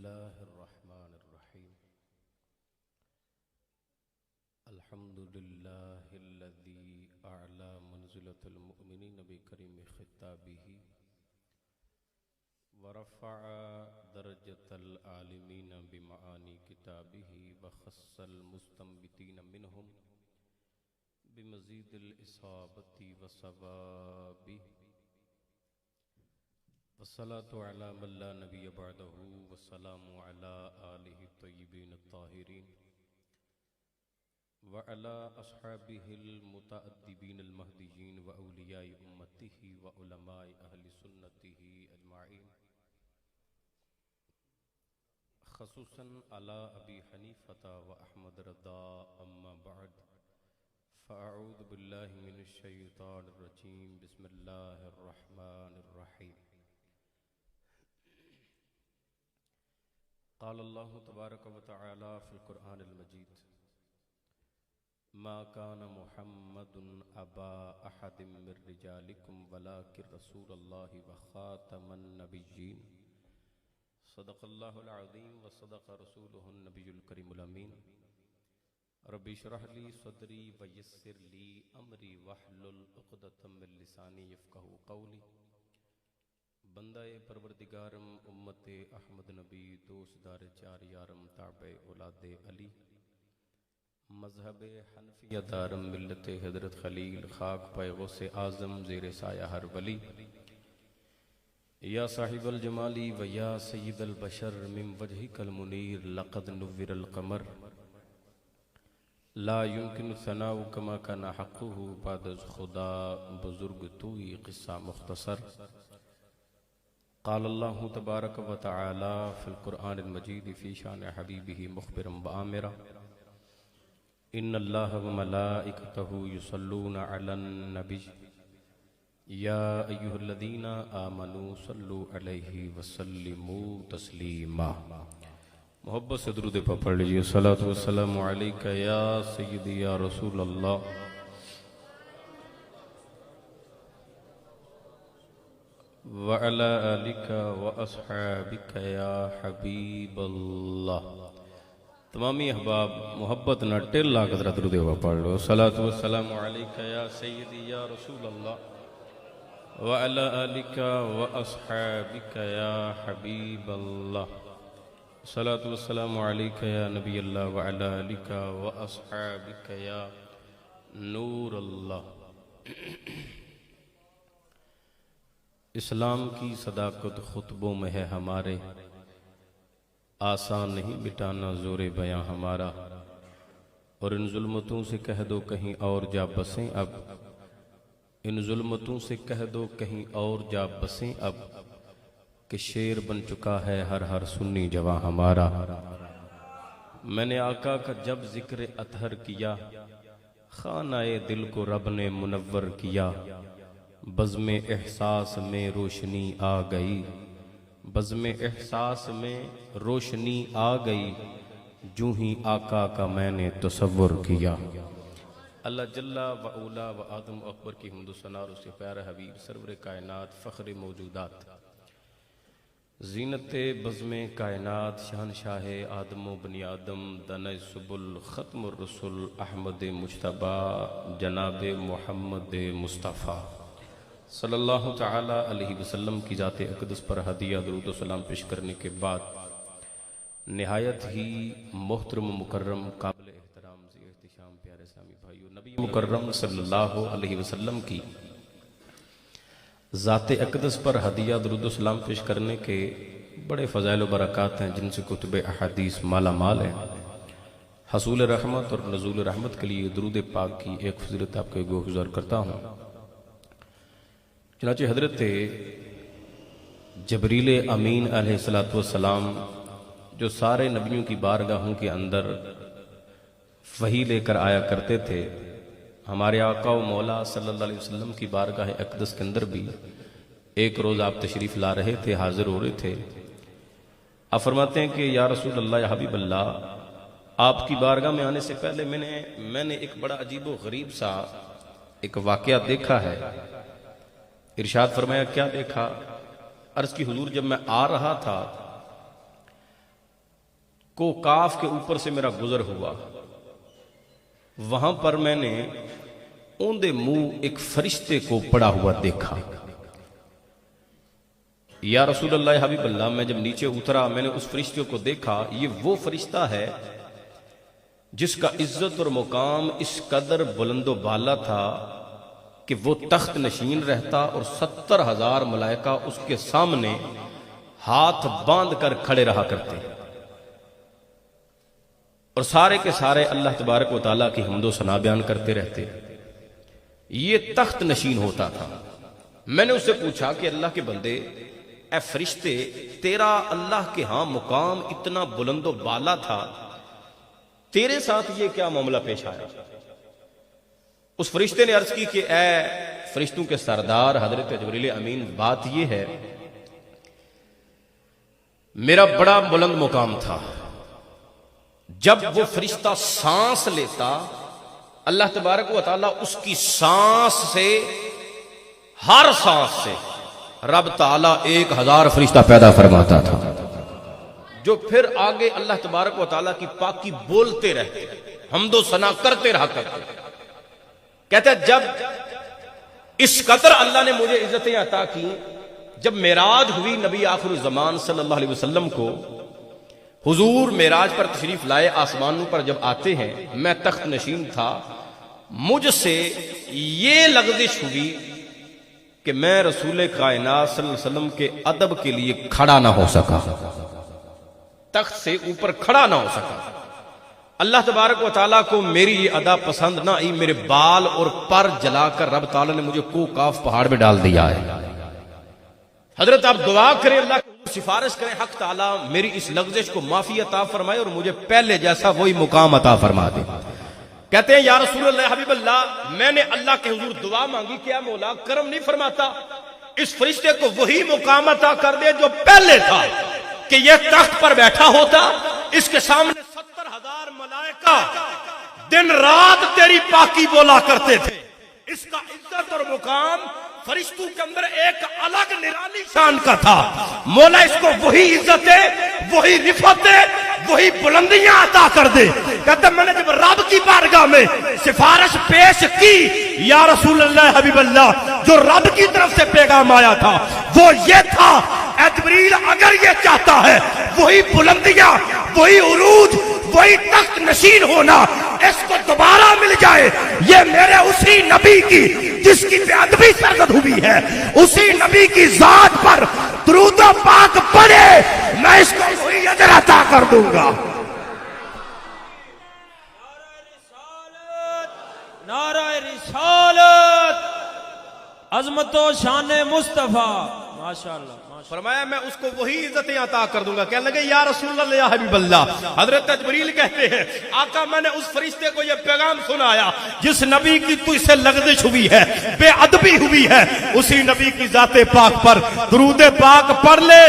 الله الرحمن الرحيم الحمد لله الذي أعلى منزلة المؤمنين بكريم خطابه ورفع درجة العالمين بمعاني كتابه وخص المستنبتين منهم بمزيد الإصابة والصواب والصلاة على من لا نبي بعده والسلام على آله الطيبين الطاهرين وعلى أصحابه المتأدبين المهديين وأولياء أمته وعلماء أهل سنته أجمعين خصوصا على أبي حنيفة وأحمد رضا أما بعد فأعوذ بالله من الشيطان الرجيم بسم الله الرحمن الرحيم قال الله تبارك وتعالى في القرآن المجيد ما كان محمد أبا أحد من رجالكم ولكن رسول الله وخاتم النبيين صدق الله العظيم وصدق رسوله النبي الكريم الأمين ربي اشرح لي صدري ويسر لي أمري واحلل عقدة من لساني يفقهوا قولي بندہ پروردگارم امت احمد نبی دوست دار چار یارم تابع اولاد علی مذہب حنفیہ دارم ملت حضرت خلیل خاک پہ غوث اعظم زیر سایہ ہر ولی یا صاحب الجمالی و یا سید البشر من وجہک المنیر لقد نور القمر لا يمكن ثناء كما كان حقه بعد خدا بزرگ توئی قصہ مختصر قال الله تبارك وتعالى في القرآن المجيد في شان حبيبه مخبرا وآمرا إن الله وملائكته يصلون على النبي يا أيها الذين آمنوا صلوا عليه وسلموا تسليما محبت سے درود پہ پڑھ لیجئے صلاۃ والسلام علیک یا سیدی یا رسول اللہ وعلى آلك وأصحابك يا حبيب الله تمامی احباب محبت نہ ٹل لا قدرہ درود و پڑھ لو صلاۃ والسلام علیک یا سیدی یا رسول اللہ وعلى آلك وأصحابك يا حبيب الله صلاۃ والسلام علیک یا نبی اللہ وعلى آلك وأصحابك یا نور اللہ اسلام کی صداقت خطبوں میں ہے ہمارے آسان نہیں مٹانا زور بیاں ہمارا اور ان ظلمتوں سے کہہ دو کہیں اور جا بسیں اب ان ظلمتوں سے کہہ دو کہیں اور جا بسیں اب کہ شیر بن چکا ہے ہر سنی جواں ہمارا میں نے آقا کا جب ذکر اطہر کیا خانہ دل کو رب نے منور کیا بزم احساس میں روشنی آ گئی بزم احساس میں روشنی آ گئی جو ہی آقا کا میں نے تصور کیا اللہ جل و اولا و آدم اکبر کی حمد و ثنا اور اس کے پیارے حبیب سرور کائنات فخر موجودات زینت بزم کائنات شہنشاہ آدم و بنی آدم دنِ سبل ختم الرسل احمد مجتبی جناب محمد مصطفیٰ صلی اللہ تعالی علیہ وسلم کی ذات اقدس پر ہدیہ درود و سلام پیش کرنے کے بعد نہایت ہی محترم و مکرم قابل احترام ذی احتشام پیارے سامی بھائیو نبی مکرم صلی اللہ علیہ وسلم کی ذات اقدس پر ہدیہ درود و سلام پیش کرنے کے بڑے فضائل و برکات ہیں جن سے کتب احادیث مالا مال ہیں حصول رحمت اور نزول رحمت کے لیے درود پاک کی ایک فضیلت آپ کے گزار کرتا ہوں چنانچہ حضرت جبریل امین علیہ السلام جو سارے نبیوں کی بارگاہوں کے اندر وحی لے کر آیا کرتے تھے ہمارے آقا و مولا صلی اللہ علیہ وسلم کی بارگاہ اقدس کے اندر بھی ایک روز آپ تشریف لا رہے تھے حاضر ہو رہے تھے آپ فرماتے ہیں کہ یا رسول اللہ یا حبیب اللہ آپ کی بارگاہ میں آنے سے پہلے میں نے ایک بڑا عجیب و غریب سا ایک واقعہ دیکھا ہے ارشاد فرمایا کیا دیکھا؟ عرض کی حضور جب میں آ رہا تھا کو کاف کے اوپر سے میرا گزر ہوا، وہاں پر میں نے اوندے منہ ایک فرشتے کو پڑا ہوا دیکھا۔ یا رسول اللہ حبیب اللہ، میں جب نیچے اترا میں نے اس فرشتے کو دیکھا، یہ وہ فرشتہ ہے جس کا عزت اور مقام اس قدر بلند و بالا تھا کہ وہ تخت نشین رہتا اور 70,000 ملائکہ اس کے سامنے ہاتھ باندھ کر کھڑے رہا کرتے، اور سارے کے سارے اللہ تبارک و تعالیٰ کی حمد و ثنا بیان کرتے رہتے۔ یہ تخت نشین ہوتا تھا۔ میں نے اس سے پوچھا کہ اللہ کے بندے، اے فرشتے، تیرا اللہ کے ہاں مقام اتنا بلند و بالا تھا، تیرے ساتھ یہ کیا معاملہ پیش آیا؟ اس فرشتے نے عرض کی کہ اے فرشتوں کے سردار حضرت جبریل امین، بات یہ ہے میرا بڑا بلند مقام تھا، جب وہ فرشتہ سانس لیتا اللہ تبارک و تعالیٰ اس کی سانس سے، ہر سانس سے رب تعالیٰ 1000 فرشتہ پیدا فرماتا تھا، جو پھر آگے اللہ تبارک و تعالیٰ کی پاکی بولتے رہتے، حمد و ثنا کرتے رہا کرتے۔ کہتے ہیں جب اس قدر اللہ نے مجھے عزتیں عطا کی، جب معراج ہوئی نبی آخر الزمان صلی اللہ علیہ وسلم کو، حضور معراج پر تشریف لائے، آسمانوں پر جب آتے ہیں، میں تخت نشین تھا، مجھ سے یہ لغزش ہوئی کہ میں رسول کائنات صلی اللہ علیہ وسلم کے ادب کے لیے کھڑا نہ ہو سکا، تخت سے اوپر کھڑا نہ ہو سکا۔ اللہ تبارک و تعالیٰ کو میری یہ ادا پسند نہ آئی، میرے بال اور پر جلا کر رب تعالیٰ نے مجھے کو کاف پہاڑ میں ڈال دیا ہے۔ حضرت آپ دعا کریں، اللہ کو سفارش کریں، حق تعالیٰ میری اس لغزش کو معافی عطا فرمائے اور مجھے پہلے جیسا وہی مقام عطا فرما دے۔ کہتے ہیں یا رسول اللہ حبیب اللہ، میں نے اللہ کے حضور دعا مانگی، کیا مولا کرم نہیں فرماتا اس فرشتے کو وہی مقام عطا کر دے جو پہلے تھا، کہ یہ تخت پر بیٹھا ہوتا، اس کے سامنے 70,000 ملائکہ دن رات تیری پاکی بولا کرتے تھے۔ اس کا عزت اور مقام فرشتوں کے اندر ایک الگ نرالی شان کا تھا۔ مولا اس کو وہی عزتیں، وہی رفعتیں، وہی بلندیاں عطا کر دے۔ کہتا میں نے جب رب کی بارگاہ میں سفارش پیش کی، یا رسول اللہ حبیب اللہ، جو رب کی طرف سے پیغام آیا تھا وہ یہ تھا، اے جبریل اگر یہ چاہتا ہے وہی بلندیاں، وہی عروج، وہی تخت نشین ہونا اس کو دوبارہ مل جائے، یہ میرے اسی نبی کی جس کی بے ادبی سرزد ہوئی ہے، اسی نبی کی ذات پر درود و پاک پڑھے، میں اس کو وہی اجر عطا کر دوں گا۔ نعرہ رسالت، عظمت و شان مصطفیٰ، ماشاءاللہ۔ فرمایا میں اس کو وہی عزتیں عطا کر دوں گا۔ کہنے لگے یا رسول اللہ یا حبیب اللہ، حضرت جبریل کہتے ہیں آقا میں نے اس فرشتے کو یہ پیغام سنایا جس نبی کی تو اسے لغزش ہوئی ہے، بے ادبی ہوئی ہے، اسی نبی کی ذات پاک پر درود پاک پڑھ لے،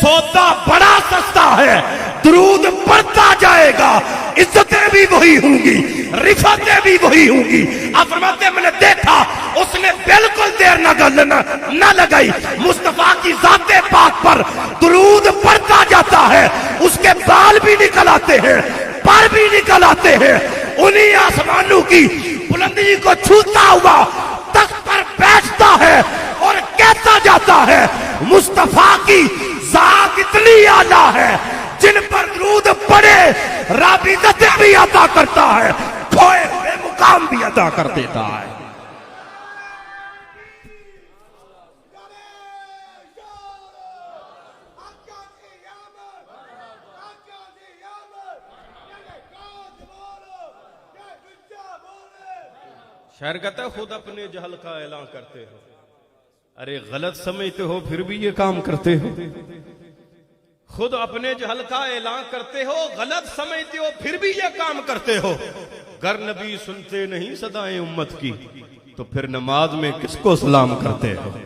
سودا بڑا سستا ہے، درود پڑھتا جائے گا، عزتیں بھی وہی ہوں گی، رفعتیں بھی وہی ہوں گی۔ آپ فرماتے ہیں میں نے دیکھا اس نے بالکل دیر نہ لگائی، مصطفیٰ کی ذات پاک پر درود پڑھتا جاتا ہے، اس کے بال بھی نکل آتے ہیں، پر بھی نکل آتے ہیں، انہی آسمانوں کی بلندی کو چھوتا ہوا تخت پر بیٹھتا ہے اور کہتا جاتا ہے مصطفیٰ کی ذات اتنی اعلیٰ ہے، جن پر درود پڑے رب عزتیں بھی عطا کرتا ہے، کھوئے ہوئے مقام بھی عطا کر دیتا ہے۔ شاعر کہتا ہے خود اپنے جہل کا اعلان کرتے ہو، ارے غلط سمجھتے ہو پھر بھی یہ کام کرتے ہو، خود اپنے جہل کا اعلان کرتے ہو، غلط سمجھتے ہو پھر بھی یہ کام کرتے ہو، گر نبی سنتے نہیں صدائیں امت کی تو پھر نماز میں کس کو سلام کرتے ہو۔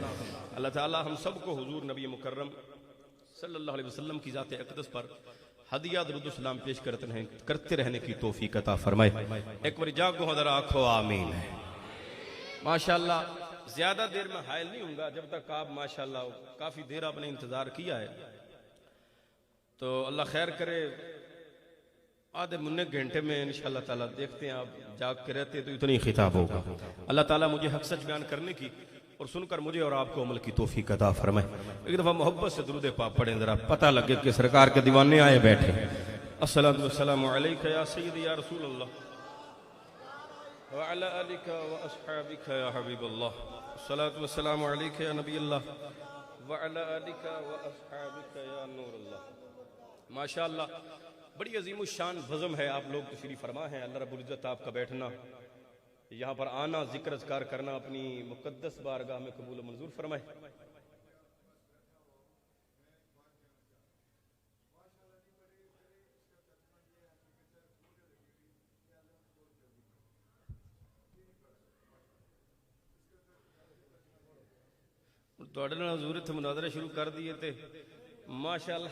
اللہ تعالی ہم سب کو حضور نبی مکرم صلی اللہ علیہ وسلم کی ذات اقدس پر ہدیہ درود و سلام پیش کرتے رہنے کی توفیق عطا فرمائے۔ ایک بار جاگو حضر آنکھو آمین۔ ماشاءاللہ زیادہ دیر میں حائل نہیں ہوں گا جب تک آپ ماشاءاللہ کافی دیر آپ نے انتظار کیا ہے، تو اللہ خیر کرے، آدھے منہ گھنٹے میں انشاءاللہ تعالیٰ دیکھتے ہیں، آپ جاگ کے رہتے تو اتنی خطاب ہوگا۔ اللہ تعالیٰ مجھے حق سچ بیان کرنے کی اور سن کر مجھے اور آپ کو عمل کی توفیق عطا فرمائے۔ ایک دفعہ محبت سے درود پاک پڑھیں، ذرا پتہ لگے کہ سرکار کے دیوانے آئے بیٹھے۔ الصلاۃ والسلام علیک یا سیدی یا رسول اللہ وعلی آلک واصحابک یا حبیب اللہ۔ الصلاۃ والسلام علیک یا نبی اللہ وعلی آلک واصحابک یا نور اللہ۔ ماشاءاللہ بڑی عظیم الشان بزم ہے، آپ لوگ تشریف فرما ہیں۔ اللہ رب العزت آپ کا بیٹھنا، یہاں پر آنا، ذکر اذکار کرنا اپنی مقدس بارگاہ میں قبول و منظور فرمائے۔ توڑے نال حضور اتھے مناظرے شروع کر دیے تھے ماشاءاللہ۔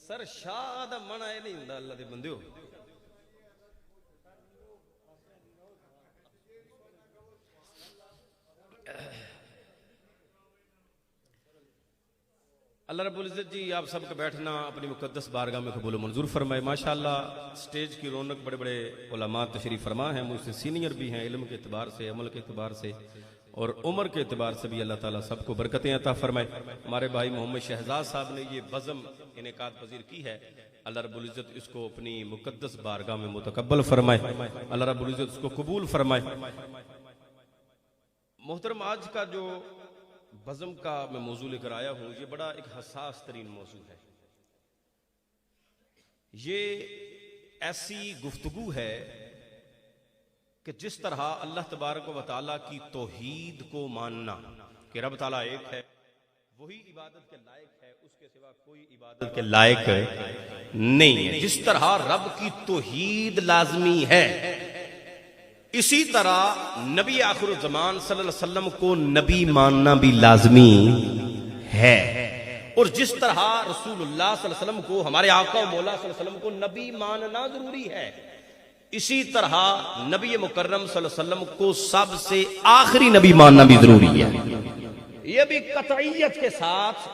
سر شاہ دا منع اے نہیں ہوندا اللہ دے بندیو۔ اللہ رب العزت جی آپ سب کا بیٹھنا اپنی مقدس بارگاہ میں قبول و منظور فرمائے۔ ماشاءاللہ سٹیج کی رونق بڑے بڑے علماء تشریف فرما ہیں، مجھ سے سینئر بھی ہیں، علم کے اعتبار سے، عمل کے اعتبار سے اور عمر کے اعتبار سے بھی اللہ تعالیٰ سب کو برکتیں عطا فرمائے۔ ہمارے بھائی محمد شہزاد صاحب نے یہ بزم انعقاد پذیر کی ہے، اللہ رب العزت اس کو اپنی مقدس بارگاہ میں متقبل فرمائے، اللہ رب العزت اس کو قبول فرمائے۔ محترم، آج کا جو بزم کا میں موضوع لے کر آیا ہوں، یہ بڑا ایک حساس ترین موضوع ہے۔ یہ ایسی گفتگو ہے کہ جس طرح اللہ تبارک و تعالیٰ کی توحید کو ماننا کہ رب تعالیٰ ایک ہے، وہی عبادت کے لائق ہے، اس کے سوا کوئی عبادت کے لائق نہیں ہے۔ جس طرح رب کی توحید لازمی ہے، اسی طرح نبی آخر الزمان صلی اللہ علیہ وسلم کو نبی ماننا بھی لازمی ہے، اور جس طرح رسول اللہ صلی اللہ علیہ وسلم کو، ہمارے آقا و مولا صلی اللہ علیہ وسلم کو نبی ماننا ضروری ہے، اسی طرح نبی مکرم صلی اللہ علیہ وسلم کو سب سے آخری نبی ماننا بھی ضروری ہے۔ یہ بھی قطعیت کے ساتھ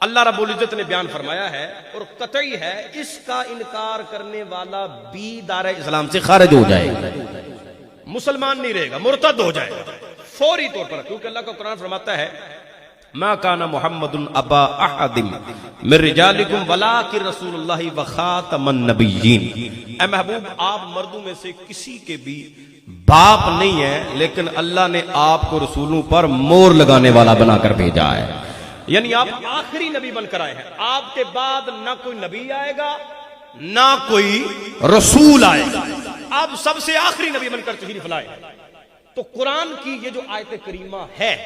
اللہ رب العزت نے بیان فرمایا ہے، اور قطعی ہے، اس کا انکار کرنے والا بھی دائرہ اسلام سے خارج ہو جائے گا، مسلمان نہیں رہے گا، مرتد ہو جائے گا فوری طور پر، کیونکہ اللہ کا قرآن فرماتا ہے ما کان محمد ابا احد من رجالکم ولکن رسول اللہ وخاتم النبیین۔ اے محبوب، آپ مردوں میں سے کسی کے بھی باپ نہیں ہے، لیکن اللہ نے آپ کو رسولوں پر مور لگانے والا بنا کر بھیجا ہے، یعنی آپ آخری نبی بن کر آئے ہیں۔ آپ کے بعد نہ کوئی نبی آئے گا نہ کوئی رسول آئے گا، آپ سب سے آخری نبی بن کر تشریف لائے۔ تو قرآن کی یہ جو آیت کریمہ ہے،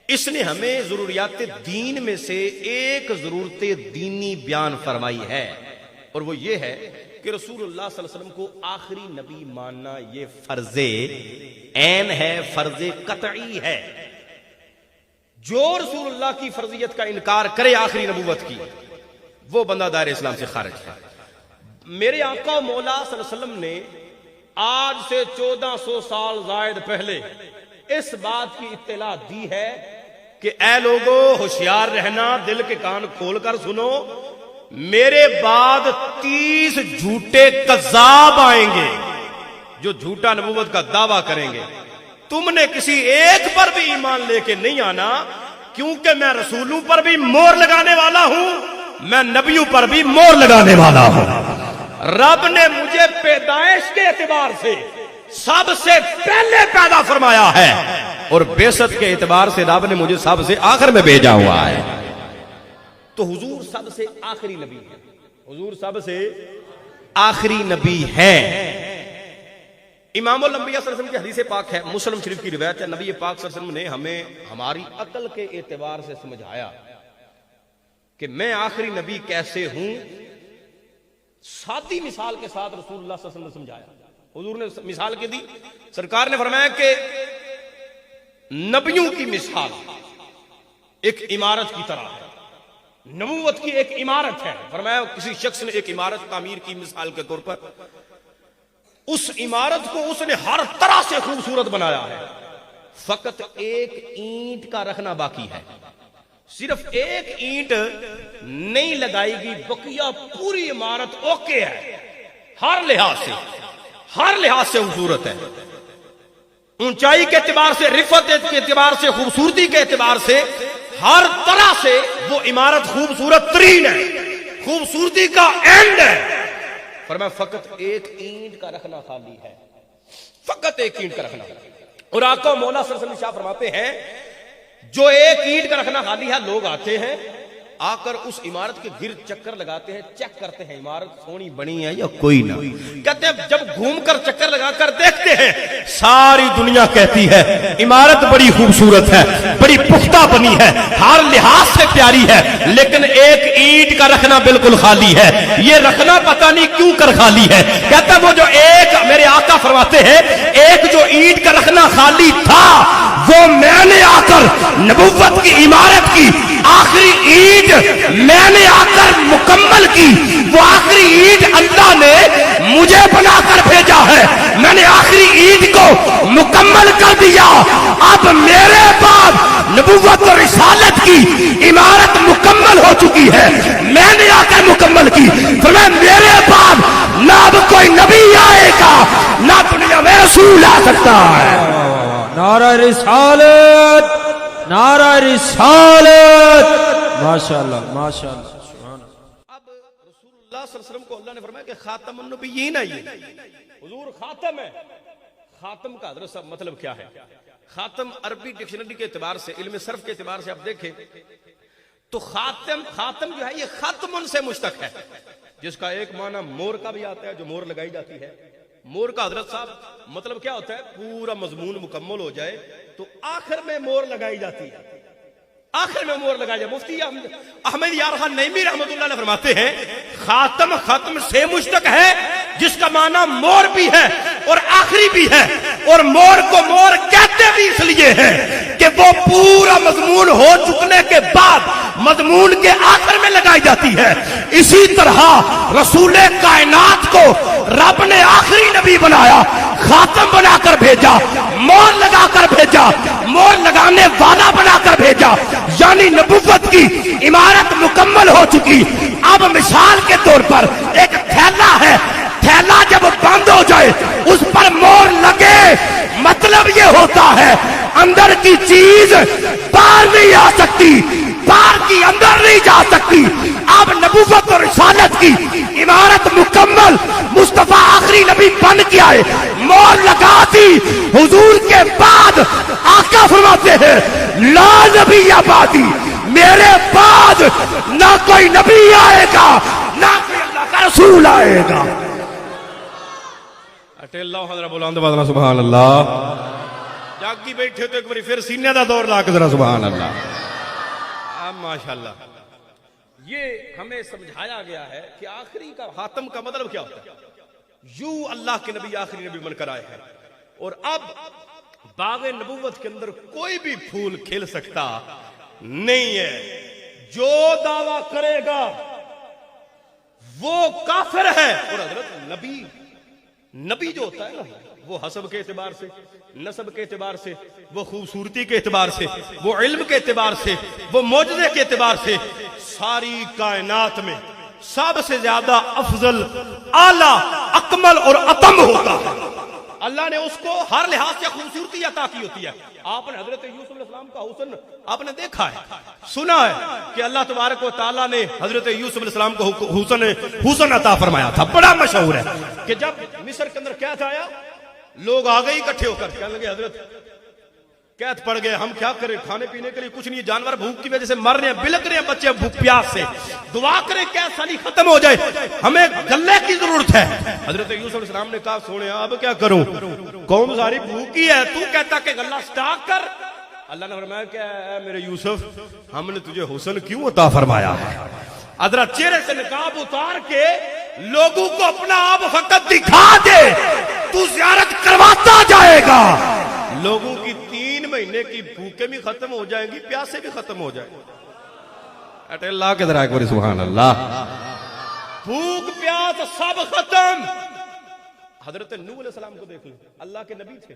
اس نے ہمیں ضروریات دین میں سے ایک ضرورت دینی بیان فرمائی ہے، اور وہ یہ ہے کہ رسول اللہ صلی اللہ علیہ وسلم کو آخری نبی ماننا یہ فرض عین ہے، فرض قطعی ہے۔ جو رسول اللہ کی فرضیت کا انکار کرے آخری نبوت کی، وہ بندہ دائرہ اسلام سے خارج ہے۔ میرے آقا مولا صلی اللہ علیہ وسلم نے آج سے 1400 سال زائد پہلے اس بات کی اطلاع دی ہے کہ اے لوگو ہوشیار رہنا، دل کے کان کھول کر سنو، میرے بعد 30 جھوٹے کذاب آئیں گے جو جھوٹا نبوت کا دعویٰ کریں گے۔ تم نے کسی ایک پر بھی ایمان لے کے نہیں آنا، کیونکہ میں رسولوں پر بھی مور لگانے والا ہوں، میں نبیوں پر بھی مور لگانے والا ہوں۔ رب نے مجھے پیدائش کے اعتبار سے سب سے پہلے پیدا فرمایا ہے، اور بعثت کے اعتبار سے رب نے مجھے سب سے آخر میں بھیجا ہوا ہے۔ تو حضور سب سے آخری نبی ہے، حضور سب سے آخری نبی ہے۔ امام الانبیاء صلی اللہ علیہ وسلم کی حدیث پاک ہے، مسلم شریف کی روایت ہے، نبی پاک صلی اللہ علیہ وسلم نے ہمیں ہماری عقل کے اعتبار سے سمجھایا کہ میں آخری نبی کیسے ہوں۔ سادی مثال کے ساتھ رسول اللہ صلی اللہ علیہ وسلم نے سمجھایا۔ حضور نے مثال کے دی، سرکار نے فرمایا کہ نبیوں کی مثال ایک عمارت کی طرح ہے، نبوت کی ایک عمارت ہے۔ فرمایا کسی شخص نے ایک عمارت تعمیر کی مثال کے طور پر، اس عمارت کو اس نے ہر طرح سے خوبصورت بنایا ہے، فقط ایک اینٹ کا رکھنا باقی ہے۔ صرف ایک اینٹ نہیں لگائی گی، بقیہ پوری عمارت اوکے ہے، ہر لحاظ سے خوبصورت ہے، اونچائی کے اعتبار سے، رفت کے اعتبار سے، خوبصورتی کے اعتبار سے، ہر طرح سے وہ عمارت خوبصورت ترین ہے، خوبصورتی کا اینڈ ہے۔ فرمایا فقط ایک اینٹ کا رکھنا خالی ہے، فقط ایک اینٹ کا رکھنا۔ اور آقا مولا صلی اللہ علیہ وسلم شاہ فرماتے ہیں جو ایک اینٹ کا رکھنا خالی ہے، لوگ آتے ہیں آ کر اس عمارت کے گرد چکر لگاتے ہیں، چیک کرتے ہیں عمارت سونی بنی ہے یا کوئی نہ، کہتے ہیں جب گھوم کر چکر لگا کر دیکھتے ہیں ساری دنیا کہتی ہے عمارت بڑی خوبصورت ہے، بڑی پختہ بنی ہے، ہر لحاظ سے پیاری ہے، لیکن ایک اینٹ کا رکھنا بالکل خالی ہے۔ یہ رکھنا پتہ نہیں کیوں کر خالی ہے، کہتا ہے وہ جو ایک، میرے آقا فرماتے ہیں ایک جو اینٹ کا رکھنا خالی تھا وہ میں نے آ کر نبوت کی عمارت کی آخری اینٹ میں نے آ کر مکمل کی، وہ آخری اینٹ اللہ نے مجھے بنا کر بھیجا ہے، میں نے آخری اینٹ کو مکمل کر دیا، اب میرے بعد نبوت اور رسالت کی عمارت مکمل ہو چکی ہے، میں نے آ کر مکمل کی، فرمایا میرے بعد نہ اب کوئی نبی آئے گا نہ دنیا میں رسول آ سکتا ہے۔ نعرہ رسالت، نعرہ رسالت، ماشاءاللہ ماشاءاللہ سبحان اللہ۔ اب رسول اللہ صلی اللہ علیہ وسلم کو اللہ نے فرمایا کہ خاتم النبیین ہے، یہ حضور خاتم ہے۔ خاتم کا حضرت صاحب مطلب کیا ہے؟ خاتم عربی ڈکشنری کے اعتبار سے، علم صرف کے اعتبار سے آپ دیکھیں تو خاتم جو ہے یہ ختم سے مشتق ہے، جس کا ایک معنی مور کا بھی آتا ہے، جو مور لگائی جاتی ہے۔ مور کا حضرت صاحب مطلب کیا ہوتا ہے؟ پورا مضمون مکمل ہو جائے تو آخر میں مور لگائی جاتی ہے، آخر میں مور لگائی جائے۔ مفتی احمد یار خان نعیمی رحمت اللہ علیہ فرماتے ہیں خاتم ختم سے مشتق ہے، جس کا معنی مور بھی ہے اور آخری بھی ہے، اور مور کو مور کہتے بھی اس لیے ہیں کہ وہ پورا مضمون ہو چکنے کے بعد مضمون کے آخر میں لگائی جاتی ہے۔ اسی طرح رسول کائنات کو رب نے آخری نبی بنایا، خاتم بنا کر بھیجا، مور لگا کر بھیجا، مور لگانے والا بنا کر بھیجا، یعنی نبوت کی عمارت مکمل ہو چکی۔ اب مثال کے طور پر ایک تھیلا ہے، تھیلا جب بند ہو جائے اس پر مور لگے، مطلب یہ ہوتا ہے اندر کی چیز باہر نہیں آ سکتی، باہر کی اندر نہیں جا سکتی۔ اب نبوت اور رسالت کی عمارت مکمل، مصطفیٰ آخری نبی بن کے آئے، مور لگا دی، حضور کے بعد آقا فرماتے ہیں لا نبی آبادی، میرے بعد نہ کوئی نبی آئے گا نہ کوئی اللہ کا رسول آئے گا۔ اللہ حضرت بلند بادنا سبحان اللہ۔ جاگی بیٹھے تو ایک بار پھر سینے دا دور لا کے ذرا سبحان اللہ۔ ماشاءاللہ، یہ ہمیں سمجھایا گیا ہے کہ آخری کا خاتم کا مطلب کیا ہوتا ہے؟ یوں اللہ کے نبی آخری نبی بن کر آئے ہیں، اور اب باغ نبوت کے اندر کوئی بھی پھول کھل سکتا نہیں ہے۔ جو دعویٰ کرے گا وہ کافر ہے۔ اور حضرت نبی جو ہوتا ہے نا، وہ حسب کے اعتبار سے، نسب کے اعتبار سے، وہ خوبصورتی کے اعتبار سے، وہ علم کے اعتبار سے، وہ معجزے کے اعتبار سے ساری کائنات میں سب سے زیادہ افضل، اعلیٰ، اکمل اور اتم ہوتا ہے۔ اللہ نے اس کو ہر لحاظ سے خوبصورتی عطا کی ہوتی ہے۔ آپ نے حضرت یوسف علیہ السلام کا حسن آپ نے دیکھا ہے، سنا ہے کہ اللہ تبارک و تعالیٰ نے حضرت یوسف علیہ السلام کو حسن عطا فرمایا تھا، بڑا مشہور ہے کہ جب مصر کے اندر قحط آیا، لوگ آ گئے اکٹھے ہو کر کہنے لگے حضرت قحط پڑ گئے، ہم کیا کریں، کھانے پینے کے لیے کچھ نہیں، جانور بھوک کی وجہ سے مر رہے ہیں، بلک رہے ہیں بچے بھوک پیاس سے، دعا کریں قحط سالی ختم ہو جائے، ہمیں غلے کی ضرورت ہے۔ حضرت یوسف علیہ السلام نے کہا سونے اب کیا کروں، قوم ساری بھوکی ہے، تو کہتا کہ غلہ سٹاک کر۔ اللہ نے فرمایا کہ اے میرے یوسف، ہم نے تجھے حسن کیوں عطا فرمایا ہے، حضرت چہرے سے نقاب اتار کے لوگوں کو اپنا آپ فقط دکھا دے، تو زیارت کرواتا جائے گا، لوگوں کی 3 مہینے کی بھوکیں بھی ختم ہو جائیں گی، پیاسے بھی ختم ہو جائیں گے۔ اٹھے اللہ کے ذرا ایک بار سبحان اللہ۔ بھوک پیاس سب ختم۔ حضرت نوح علیہ السلام کو دیکھ لیں، اللہ کے نبی تھے،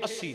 80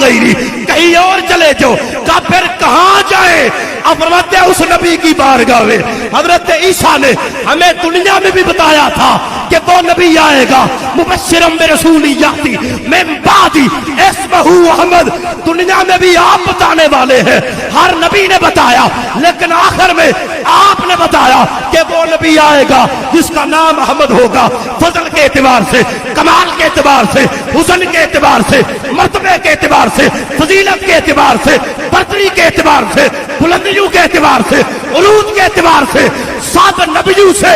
غیری، کہیں اور چلے جاؤ، کہا پھر کہاں جائیں؟ اب فرماتے ہیں اس نبی کی بارگاہ میں۔ حضرت عیسیٰ نے ہمیں دنیا میں بھی بتایا تھا کہ وہ نبی آئے گا مبشرا برسول یاتی من بعدی اسمہ احمد، دنیا میں بھی آپ بتانے والے ہیں، ہر نبی نے بتایا، لیکن آخر میں آپ نے بتایا کہ وہ نبی آئے گا جس کا نام احمد ہوگا، فضل کے اعتبار سے، کمال کے اعتبار سے، حسن کے اعتبار سے، مرتبے کے اعتبار سے، فضیلت کے اعتبار سے، برتری کے اعتبار سے، بلندیوں کے اعتبار سے، عروج کے اعتبار سے سب نبیوں سے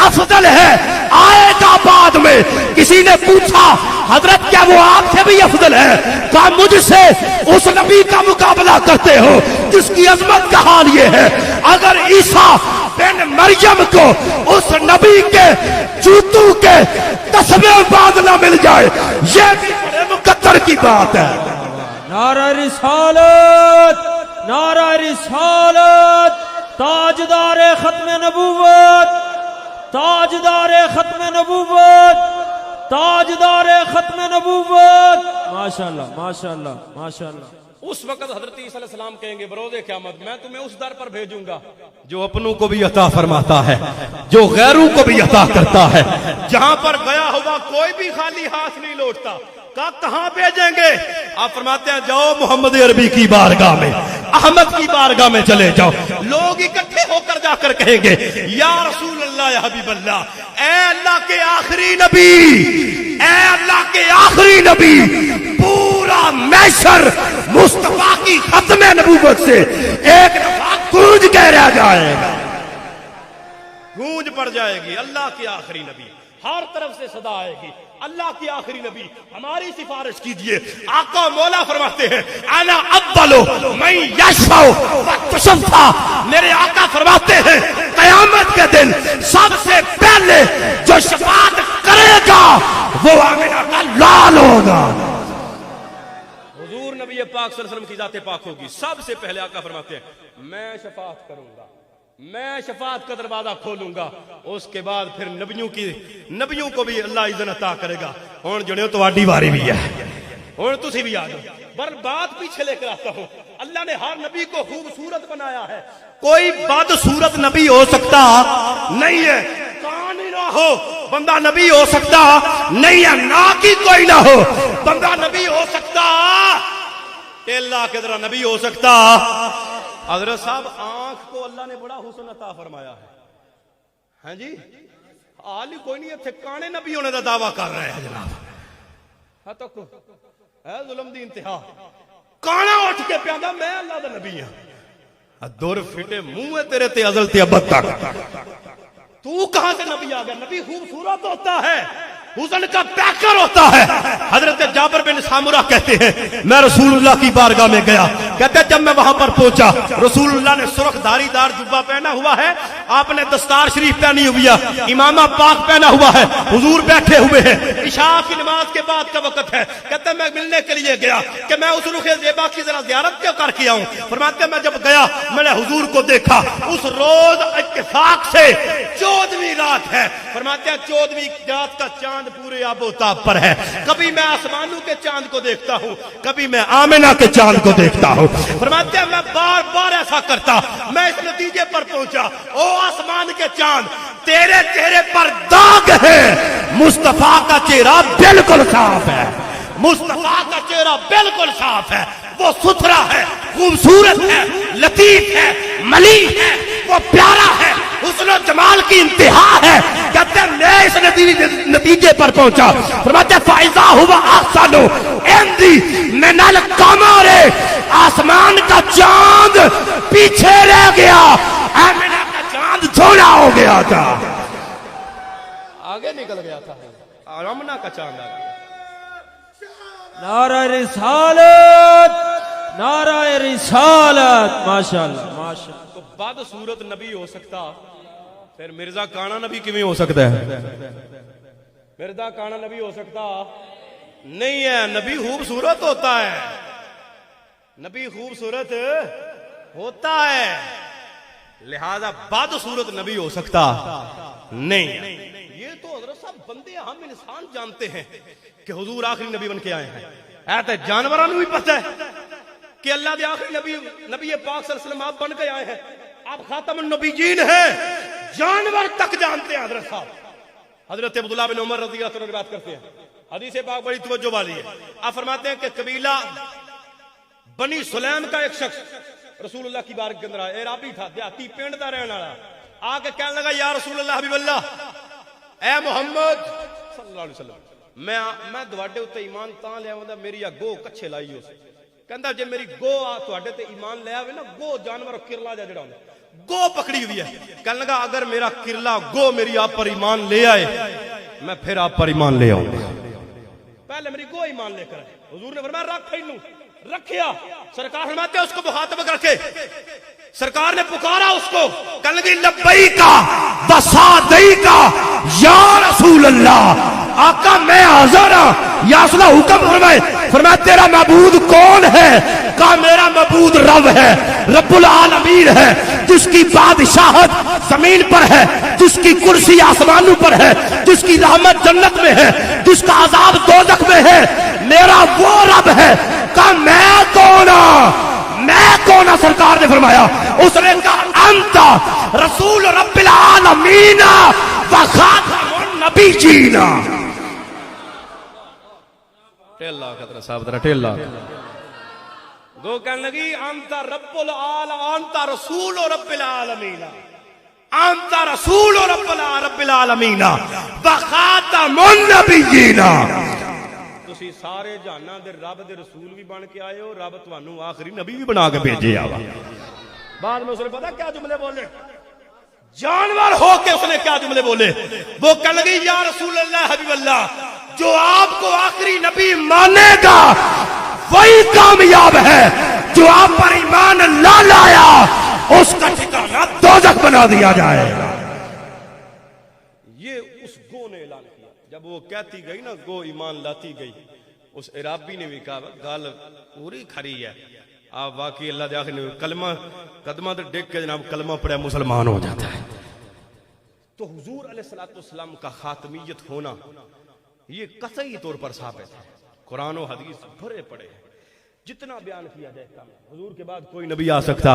افضل ہے، آئے گا بعد میں۔ کسی نے پوچھا حضرت کیا وہ آپ سے بھی افضل ہے؟ کہا مجھ سے اس نبی کا مقابلہ کرتے ہو جس کی عظمت کا حال یہ ہے، اگر عیسیٰ بن مریم کو اس نبی کے جوتوں کے تسبے باندھنا مل جائے، یہ بھی بڑے مقدر کی بات ہے۔ نعرہ رسالت، نعرہ رسالت، تاجدار ختم نبوت، تاجدار ختم نبوت، تاجدار ختم نبوت، ماشاءاللہ ماشاءاللہ ماشاءاللہ۔ اس وقت حضرت عیسیٰ علیہ السلام کہیں گے بروز قیامت میں تمہیں اس در پر بھیجوں گا جو اپنوں کو بھی عطا فرماتا ہے، جو غیروں کو بھی عطا کرتا ہے، جہاں پر گیا ہوا کوئی بھی خالی ہاتھ نہیں لوٹتا۔ کہاں بھیجیں گے؟ آپ فرماتے ہیں جاؤ محمد عربی کی بارگاہ میں، احمد کی بارگاہ میں چلے جاؤ، لوگ اکٹھے ہو کر جا کر کہیں گے یا رسول اللہ یا حبیب اللہ، اے اللہ کے آخری نبی، اے اللہ کے آخری نبی، پورا محشر مصطفیٰ کی ختم نبوت سے ایک دفعہ گونج کے رہ جائے گا، گونج پڑ جائے گی، اللہ کے آخری نبی، ہر طرف سے صدا آئے گی، اللہ کی آخری نبی ہماری سفارش کیجئے۔ آقا مولا فرماتے ہیں انا اولو من یشفع وتشفع، میرے آقا فرماتے ہیں قیامت کے دن سب سے پہلے جو شفاعت کرے گا وہ آمنہ کا لال ہوگا۔ حضور نبی پاک صلی اللہ علیہ وسلم کی ذات پاک ہوگی، سب سے پہلے آقا فرماتے ہیں میں شفاعت کروں گا، میں شفاعت کا دروازہ کھولوں گا، اس کے بعد پھر نبیوں کو بھی اللہ اذن عطا کرے گا۔ ہن جڑے تواڈی واری بھی ہے، ہن تسی بھی آ جاؤ، پر بات پیچھے لے کر آتا ہوں۔ اللہ نے ہر نبی کو خوبصورت بنایا ہے، کوئی بدصورت نبی ہو سکتا نہیں ہے، کان ہی نہ ہو بندہ نبی ہو سکتا نہیں ہے، ناک ہی کوئی نہ ہو بندہ نبی ہو سکتا، اللہ کے ذرا نبی ہو سکتا۔ حضرت صاحب آنکھ کو اللہ نے بڑا حسن عطا فرمایا ہے، ہاں جی، آل ہی کوئی نہیں ہے، کانے نبی ہونے دا دعویٰ کر رہے ہیں جناب، ہاں تو ہے ظلم دی انتہا، کانا اٹھ کے پیادا میں اللہ دا نبی ہاں، دور فٹے منہ ہے تیرے تے ازل تے ابد تک، تو کہاں سے نبی آ گیا؟ نبی خوبصورت ہوتا ہے، حسن کا پیکر ہوتا ہے۔ حضرت جابر بن سامورہ کہتے ہیں میں رسول اللہ کی بارگاہ میں گیا، کہتے ہیں جب میں وہاں پر پہنچا رسول اللہ نے سرخ دھاری دار جبہ پہنا ہوا ہے، آپ نے دستار شریف پہنی ہوئی ہے، امامہ پاک پہنا ہوا ہے، حضور بیٹھے ہوئے ہیں، عشاء کی نماز کے بعد کا وقت ہے، کہتے ہیں میں ملنے کے لیے گیا کہ میں اس رخ زیبا کی ذرا زیارت کیوں کر کے آؤں۔ فرماتے ہیں میں جب گیا میں نے حضور کو دیکھا، اس روز اتفاق سے 14ویں رات ہے، فرماتے ہیں 14ویں رات کا چاند پورے آب و تاب پر ہے، کبھی میں آسمانوں کے چاند کو دیکھتا ہوں، کبھی میں آمنہ کے چاند کو دیکھتا ہوں۔ فرماتے ہیں میں بار بار ایسا کرتا، میں اس نتیجے پر پہنچا او آسمان کے چاند تیرے چہرے پر داغ ہے، مصطفیٰ کا چہرہ بالکل صاف ہے، مصطفیٰ کا چہرہ بالکل صاف ہے، وہ ستھرا ہے، خوبصورت ہے، لطیف ہے، ملیح ہے، وہ پیارا ہے، حسن و جمال کی انتہا ہے۔ کہتے ہیں میں اس نتیجے پر پہنچا، فرماتے ہیں فائزہ ہوا آسانو اندی من القمر، آسمان کا چاند پیچھے رہ گیا، آمنہ کا چاند تھوڑا ہو گیا تھا، آگے نکل گیا تھا، آمنہ کا چاند آ گیا۔ نعرہ رسالت، نعرہ رسالت، ماشاءاللہ ماشاءاللہ۔ تو بعد صورت نبی ہو سکتا، پھر مرزا کانا نبی کیویں ہو سکتا ہے؟ مرزا کانا نبی ہو سکتا نہیں ہے، نبی خوبصورت ہوتا ہے، نبی خوبصورت ہوتا ہے، لہذا بعد صورت نبی ہو سکتا نہیں۔ یہ تو حضرت صاحب بندے ہم انسان جانتے ہیں کہ حضور آخری نبی بن کے آئے ہیں. ایت جانوروں بھی پتہ ہے کہ اللہ دے آخری نبی پاک صلی اللہ علیہ وسلم آپ بن کے آئے ہیں. آپ خاتم النبیین ہیں. جانور تک جانتے ہیں حضرت صاحب. حضرت عبداللہ بن عمر رضی اللہ عنہ روایت کرتے ہیں, حدیث پاک بڑی توجہ والی ہے. آپ فرماتے ہیں کہ قبیلہ بنی سلیم کا ایک شخص رسول اللہ کی بارگاہ کے اندر آیا. عرابی تھا, دیہاتی پنڈ دا رہنے والا. آ کے کہنے لگا یا رسول اللہ حبیب اللہ, اے محمد صلی اللہ علیہ وسلم, میں تواڈے اوتے ایمان تاں لے آوندا میری گو کچھے لائی ہو. کہندا جے میری گو تواڈے تے ایمان لے آوے نا, گو جانور کرلا جڑا ہوندا گو پکڑی ہوئی ہے. کہنے لگا اگر میرا کرلا گو میری آپ پر ایمان لے آئے میں پھر آپ پر ایمان لے آؤں گا. پہلے میری گو ایمان لے کر. حضور نے فرمایا رکھ اینو. رکھیا. سرکار فرماتے ہیں اس کو مخاطب کر کے سرکار نے پکارا اس کو, کہنے لگی لبیکا وسعدیکا یا رسول اللہ. آقا میں حاضر ہوں. یا رسول اللہ حکم فرمائے. فرمایا تیرا معبود کون ہے؟ کہا میرا معبود رب ہے, رب العالمین ہے, جس کی بادشاہت زمین پر ہے, جس کی کرسی آسمانوں پر ہے, جس کی رحمت جنت میں ہے, جس کا عذاب دوزخ میں ہے. میرا وہ رب ہے. کہا میں کون ہوں؟ میں کون ہوں؟ سرکار نے فرمایا, اس نے کہا انتا رسول رب العالمین و خاتم النبیین. ٹیلا خطرہ صاحب ذرا ٹیلا. گو کہنے لگی انتا رب العالمین, انتا رسول رب العالمین, انتا رسول رب العالمین و خاتم النبیین. تسی سارے جہاناں دے رب دے رسول بھی بن کے آئے ہو, رب تانوں آخری نبی بھی بنا کے بھیجے آ. بعد میں اس نے پتا کیا جملے بولے, جانور ہو کے اس نے کیا جملے بولے. وہ کہنے لگی یا رسول اللہ حبیب اللہ, جو آپ کو آخری نبی مانے گا وہی کامیاب ہے, جو آپ پر ایمان نہ لایا اس کا ٹھکانہ دوزخ بنا دیا جائے گا. یہ اس گو نے اعلان کیا. جب وہ کہتی گئی نا گو ایمان لاتی گئی, اس عرابی نے بھی کہا گال پوری کھری ہے. آپ واقعی اللہ دے آخر نے کلمہ قدمہ تے ڈگ کے جناب کلمہ پڑھے مسلمان ہو جاتا ہے. تو حضور علیہ السلام کا خاتمیت ہونا یہ قطعی طور پر ثابت ہے. قرآن و حدیث بھرے پڑے ہیں, جتنا بیان کیا جائے کم. حضور کے بعد کوئی نبی آ سکتا.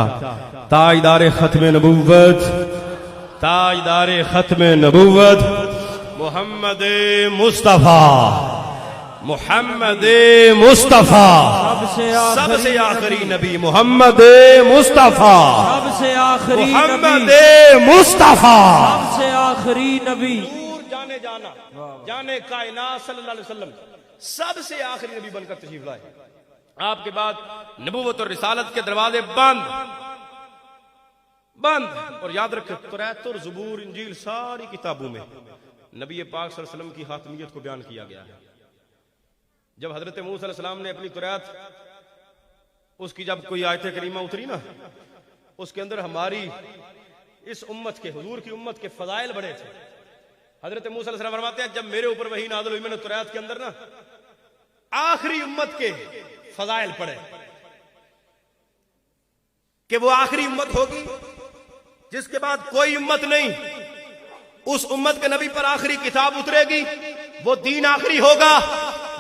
تاجدار ختم نبوت, تاجدار ختم نبوت محمد مصطفیٰ, محمد مصطفیٰ, سب سے آخری نبی محمد مصطفیٰ, سب سے آخری محمد نبی, مصطفیٰ, سب سے آخری نبی, جانے جانا جانے کائنات صلی اللہ علیہ وسلم سب سے آخری نبی بن کر تشریف لائے. آپ کے بعد نبوت اور رسالت کے دروازے بند بند. اور یاد رکھیں توریت اور زبور انجیل ساری کتابوں میں نبی پاک صلی اللہ علیہ وسلم کی خاتمیت کو بیان کیا گیا ہے. جب حضرت موسیٰ علیہ السلام نے اپنی توریت, اس کی جب کوئی آیت کریمہ اتری نا, اس کے اندر ہماری اس امت کے, حضور کی امت کے فضائل بڑے تھے. حضرت موسیٰ علیہ السلام فرماتے ہیں جب میرے اوپر وحی نازل ہوئی میں نے توریت کے اندر نا آخری امت کے فضائل پڑھے کہ وہ آخری امت ہوگی جس کے بعد کوئی امت نہیں. اس امت کے نبی پر آخری کتاب اترے گی, وہ دین آخری ہوگا,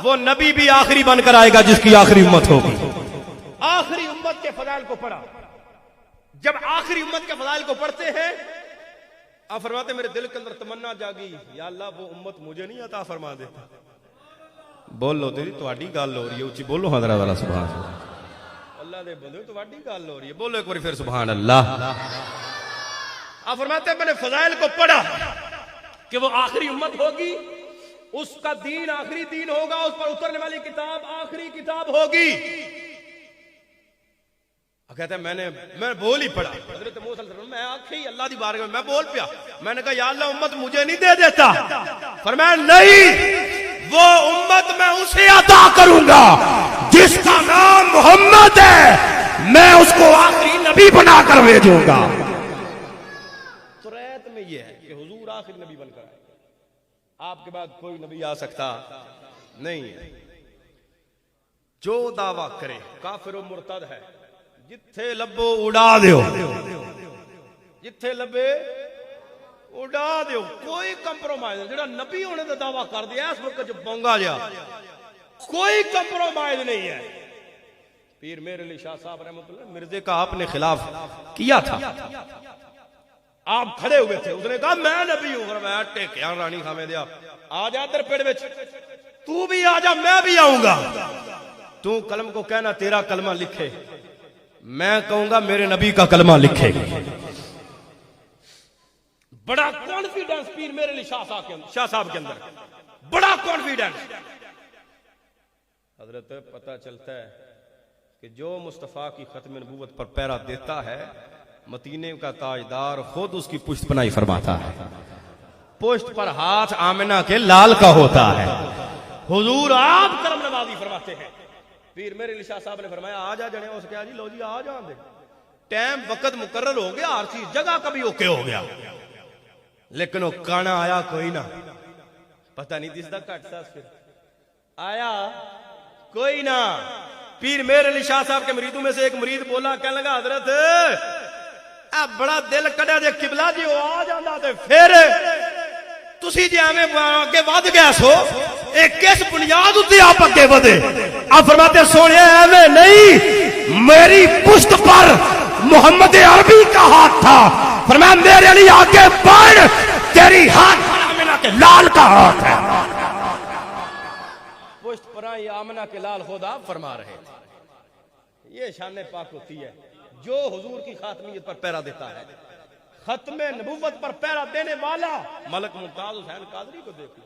وہ نبی بھی آخری بن کر آئے گا جس کی آخری امت ہوگی. آخری امت کے فضائل کو پڑھا. جب آخری امت کے فضائل کو پڑھتے ہیں آپ فرماتے میرے دل کے اندر تمنا جاگی, یا اللہ وہ امت مجھے نہیں عطا فرما دے. بولو تیری تواڈی گل ہو رہی ہے, اونچی بولو حضرت والا سبحان اللہ. اللہ دے بندے تواڈی گل ہو رہی ہے, بولو ایک بار پھر سبحان اللہ. آپ فرماتے ہیں میں نے فضائل کو پڑھا کہ وہ آخری امت ہوگی, اس کا دین آخری دین ہوگا, اس پر اترنے والی کتاب آخری کتاب ہوگی. کہتے ہیں میں بول ہی پڑا. حضرت موسیٰ علیہ السلام میں آنکھیں اللہ دی بارگاہ میں بول پیا, میں نے کہا یا اللہ امت مجھے نہیں دے دیتا. فرمایا نہیں, وہ امت میں اسے عطا کروں گا جس کا نام محمد ہے, میں اس کو آخری نبی بنا کر بھیجوں گا. توریت میں یہ ہے کہ حضور آخری نبی بن کر آئے, آپ کے بعد کوئی نبی آ سکتا نہیں ہے. جو دعویٰ کرے کافر و مرتد ہے, جتھے لبو اڑا دیو, جتھے لبے اڑا دیو کوئی کمپرومائز نہیں. جڑا نبی ہونے دا دعویٰ کر دیا اس وقت جو بونگا جا کوئی کمپرومائز نہیں ہے. پیر میر علی شاہ صاحب رحمۃ اللہ مرزے کا آپ نے خلاف کیا تھا, آپ کھڑے ہوئے تھے, اس نے کہا میں نبی ہوں. فرمایا ٹیکیاں رانی خامے دیا آ جا در پیڑ وچ, تو بھی آ جا میں بھی آؤں گا. تو قلم کو کہنا تیرا کلمہ لکھے, میں کہوں گا میرے نبی کا کلمہ لکھے. بڑا کانفیڈنس پیر میرے علی شاہ صاحب کے اندر, بڑا کانفیڈنس. حضرت پتہ چلتا ہے کہ جو مصطفیٰ کی ختم نبوت پر پیرا دیتا ہے مدینے کا تاجدار خود اس کی پشت پناہی فرماتا ہے. پشت پر ہاتھ آمنہ کے لال کا ہوتا ہے. حضور آپ کرم نوازی فرماتے ہیں. پیر میرے علی شاہ صاحب نے فرمایا آ جا جنے, اس کہا جی لو جی آ جان دے, ٹائم وقت مقرر ہو گیا, ہر چیز جگہ کبھی اوکے ہو گیا, لیکن وہ کانا آیا کوئی نہ. پتہ نہیں دس دا کٹ سا پھر آیا کوئی نہ. پیر میرے علی شاہ صاحب کے مریدوں میں سے ایک مرید بولا, کہنے لگا حضرت بڑا دل کڑیا جے قبلہ جی وہ آ جانا تے پھر تسی جی ہمیں اگے ود گیا سو ایک کس بنیاد اتے آپ اگے ودے. آپ فرماتے سونے ایویں نہیں, میری پشت پر محمد عربی کا ہاتھ تھا. فرمایا میرے لیے آگے بڑھ, تیری ہاتھ آمنہ کے لال کا ہاتھ ہے. پشت پر آمنہ کے لال خدا فرما رہے تھے. یہ شان پاک ہوتی ہے جو حضور کی خاتمیت پر پیرا دیتا ہے. ختم نبوت پر پیرا دینے والا ملک ممتاز حسین قادری کو دیکھ لو.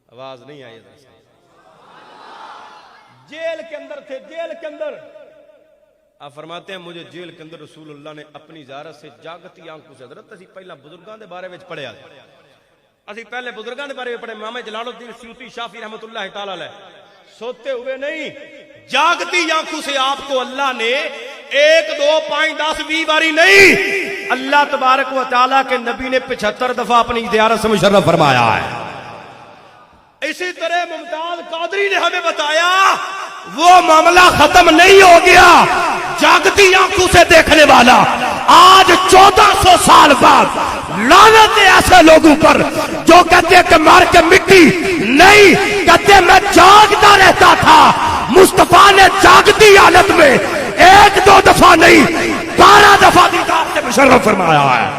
آواز نہیں آئی ادھر سے. جیل کے اندر تھے, جیل کے اندر. آپ فرماتے ہیں مجھے جیل کے اندر رسول اللہ نے اپنی زیارت سے جاگتی آنکھوں سے, حضرت اسی پہلا بزرگاں دے بارے وچ پڑھیا, اسی پہلے بزرگاں دے بارے وچ پڑھے. امام جلال الدین سیوطی شافعی رحمۃ اللہ تعالی علیہ سوتے ہوئے نہیں, جاگتی آنکھوں سے آپ کو اللہ نے 1 2 5 10 20 باری نہیں, اللہ تبارک و تعالیٰ کے نبی نے 75 دفعہ اپنی زیارت سے مشرف فرمایا ہے. اسی طرح ممتاز قادری نے ہمیں بتایا وہ معاملہ ختم نہیں ہو گیا. جاگتی آنکھوں سے دیکھنے والا آج 1400 سال بعد لعنت ایسے لوگوں پر جو کہتے ہیں کہ مار کے مٹی نہیں, کہتے میں جاگتا رہتا تھا. مصطفیٰ نے جاگتی حالت میں 1 2 دفعہ نہیں 12 دفعہ دیدار سے مشرف فرمایا ہے.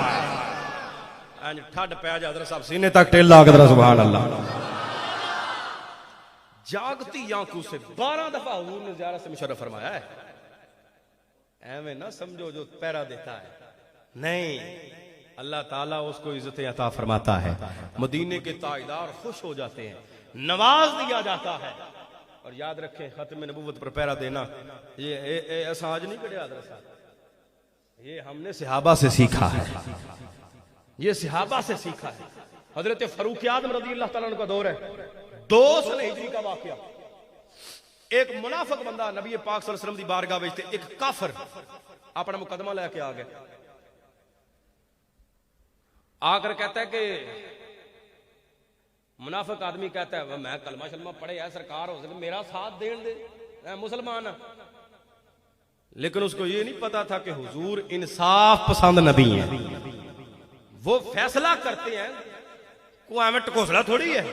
ٹھڈ پہ جا حضرت صاحب سینے تک ٹیل لا کے ذرا سبحان اللہ. جاگتی آنکھوں سے 12 دفعہ حضور نے زیارت سے مشرف فرمایا ہے. ایویں نہ سمجھو جو پیرا دیتا ہے, نہیں, اللہ تعالیٰ اس کو عزت عطا فرماتا ہے. مدینے کے تاجدار خوش ہو جاتے ہیں, نواز دیا جاتا ہے. اور یاد رکھیں ختم نبوت پر پیرا دینا یہ ایسا آج نہیں کڑیا حضرت صاحب, یہ ہم نے صحابہ سے سیکھا ہے, یہ صحابہ سے سیکھا ہے. حضرت فاروق اعظم رضی اللہ تعالیٰ عنہ کا دور ہے, 2 سال ہجری کا واقعہ. ایک منافق بندہ نبی پاک صلی اللہ علیہ وسلم دی بارگاہ وچ ایک کافر اپنا مقدمہ لے کے آ گیا. آ کر کہتا ہے کہ منافق آدمی کہتا ہے میں کلمہ شلمہ پڑھے ہے سرکار, ہو سکے میرا ساتھ دین دے, میں مسلمان ہوں. لیکن اس کو یہ نہیں پتا تھا کہ حضور انصاف پسند نبی ہیں, وہ فیصلہ کرتے ہیں, کوئی ہمیں ٹکوسلا تھوڑی ہے,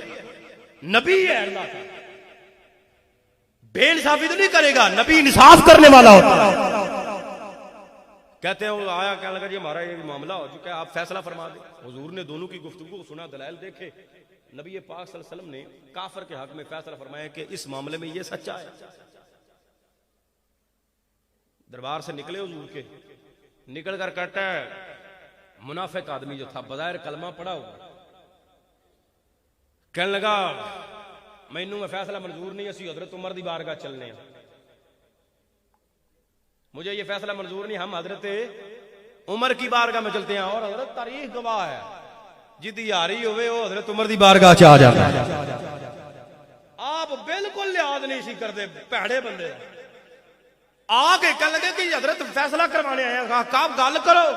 نبی ہے اللہ کا, بے انصافی تو نہیں کرے گا, نبی انصاف کرنے والا ہوتا ہے. کہتے ہیں وہ آیا, کہنے لگا جی ہمارا یہ معاملہ ہو چکا ہے, آپ فیصلہ فرما دیں. حضور نے دونوں کی گفتگو سنا, دلائل دیکھے. نبی پاک صلی اللہ علیہ وسلم نے کافر کے حق میں فیصلہ فرمایا کہ اس معاملے میں یہ سچا ہے. دربار سے نکلے حضور کے, نکل کر کہتا ہے منافق آدمی جو تھا بظاہر کلمہ پڑھا ہوا, کہنے لگا مینوں میں فیصلہ منظور نہیں, اسی حضرت عمر دی بارگاہ چلنے ہیں, مجھے یہ فیصلہ منظور نہیں, ہم حضرت عمر کی بارگاہ میں چلتے ہیں. اور حضرت تاریخ گواہ ہے جدی یاری ہوئے وہ حضرت عمر دی بارگاہ چ آ جاتا ہے. آپ بالکل لحاظ نہیں سی کرتے, پیڑے بندے آ کے کہنے لگے کہ حضرت فیصلہ کروانے آئے ہیں, کہا گل کرو.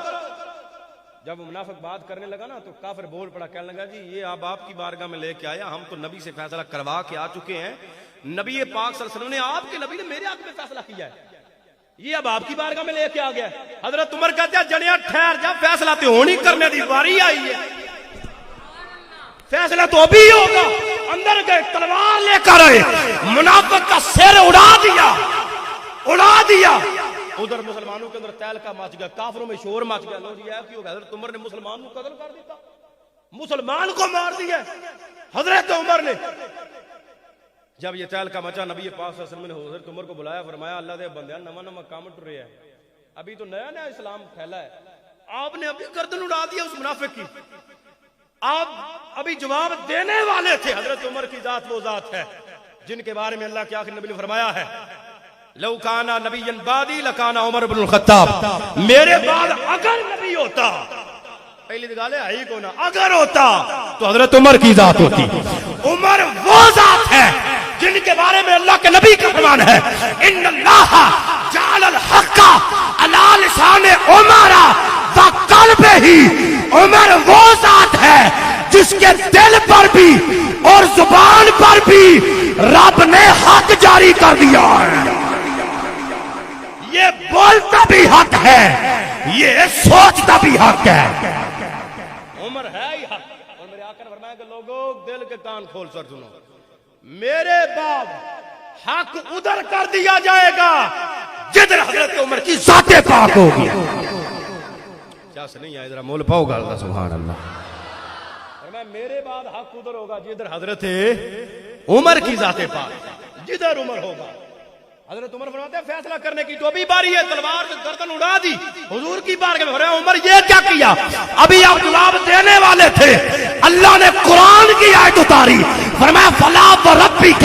جب منافق بات کرنے لگا نا تو کافر بول پڑا, کہنے لگا جی یہ آپ کی بارگاہ میں لے کے آیا, ہم تو نبی سے فیصلہ کروا کے آ چکے ہیں. نبی پاک صلی اللہ علیہ وسلم نے, آپ کے نبی نے میرے حق میں فیصلہ کیا ہے, یہ اب آپ کی بارگاہ میں لے کے آ گیا. حضرت عمر کہتے ہیں جنیا ٹھہر جا, فیصلہ تو ہونی کرنے دی باری آئی ہے, فیصلہ تو ابھی ہوگا. اندر گئے تلوار لے کر آئے, منافق کا سر اڑا دیا, اڑا دیا. ادھر مسلمانوں کے اندر تہلکہ مچ گیا, کافروں میں شور مچ گیا. لو جی کی ہو گیا, حضرت عمر نے مسلمان کو قتل کر دیتا, مسلمان کو مار دیا حضرت عمر نے. جب یہ تہلکہ مچا, نبی پاک صلی اللہ علیہ وسلم نے حضرت عمر کو بلایا, فرمایا اللہ دے بندے نواں نواں کام ٹر رہا ہے, ابھی تو نیا نیا اسلام پھیلا ہے, آپ نے ابھی گردن اڑا دیا اس منافق کی, آپ ابھی جواب دینے والے تھے. حضرت عمر کی ذات وہ ذات ہے جن کے بارے میں اللہ کے آخری نبی نے فرمایا ہے لو کانا نبی بعدی لکانا عمر بن الخطاب, میرے بعد اگر نبی ہوتا, پہلی دگالے آئی کو نا, اگر ہوتا تو حضرت عمر کی ذات ہوتی. عمر وہ ذات ہے جن کے بارے میں اللہ کے نبی کا فرمان ہے ان اللہ جعل الحق علی لسان عمر وقلبہ. عمر وہ ذات ہے جس کے دل پر بھی اور زبان پر بھی رب نے حق جاری کر دیا ہے. یہ بولتا بھی حق ہے, یہ سوچتا بھی حق ہے. عمر ہے ہی حق. اور میرے آقا نے فرمایا کہ لوگوں دل کے کان کھول کر سنو, میرے بعد حق ادھر کر دیا جائے گا جدھر حضرت عمر کی ذات پاک ہوگی. کیا سے نہیں آئے, ذرا مول پاؤ گا اللہ سبحان اللہ. میرے بعد حق ادھر ہوگا جدھر حضرت عمر کی ذات پاک, جدھر عمر ہوگا. حضرت عمر فرماتے ہیں فیصلہ کرنے کی تو ابھی باری ہے, تلوار سے گردن اڑا دی. حضور کی بارگاہ میں فرمایا عمر یہ کیا کیا, ابھی آپ جواب دینے والے تھے. اللہ نے قرآن کی آیت اتاری, فرمایا فلا وربک